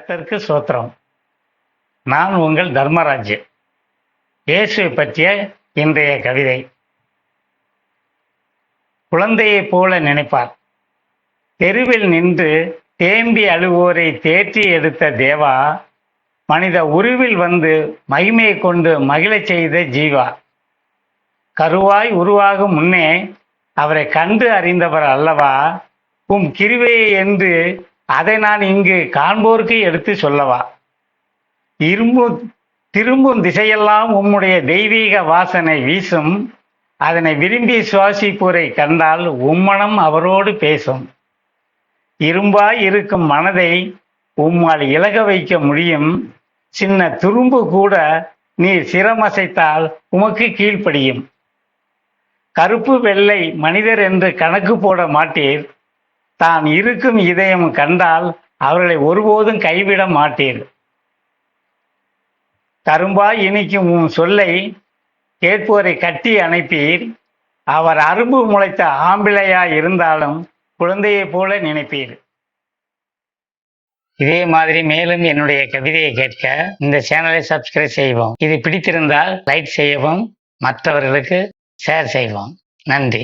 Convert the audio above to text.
கர்த்தருக்கு ஸ்தோத்திரம். நான் உங்கள் தர்மராஜ். இயேசுவை பற்றிய இன்றைய கவிதை. குழந்தையைப் போல நினைப்பார். தெருவில் நின்று தேம்பி அழுவோரை தேற்றி எடுத்த தேவா, மனித உருவில் வந்து மகிமையை கொண்டு மகிழச் செய்த ஜீவா. கருவாய் உருவாகும் முன்னே அவரை கண்டு அறிந்தவர் அல்லவா, உம் கிருபையை என்று அதை நான் இங்கு காண்போருக்கு எடுத்து சொல்லவா. திரும்பும் திசையெல்லாம் உம்முடைய தெய்வீக வாசனை வீசும், அதனை விரும்பி சுவாசிப்போரை கண்டால் உம்மனம் அவரோடு பேசும். இரும்பாய் இருக்கும் மனதை உம்மால் இலக வைக்க முடியும், சின்ன துரும்பு கூட நீர் சிரமசைத்தால் உமக்கு கீழ்ப்படியும். கருப்பு வெள்ளை மனிதர் என்று கணக்கு போட மாட்டீர், தான் இருக்கும் இதயம் கண்டால் அவர்களை ஒருபோதும் கைவிட மாட்டீர். கரும்பாய் இனிக்கும் உன் சொல்லை கேட்போரை கட்டி அணைப்பீர், அவர் அரும்பு முளைத்த ஆம்பிளையா இருந்தாலும் குழந்தையைப் போல நினைப்பீர். இதே மாதிரி மேலும் என்னுடைய கவிதையை கேட்க இந்த சேனலை சப்ஸ்கிரைப் செய்வோம். இது பிடித்திருந்தால் லைக் செய்யவும், மற்றவர்களுக்கு ஷேர் செய்வோம். நன்றி.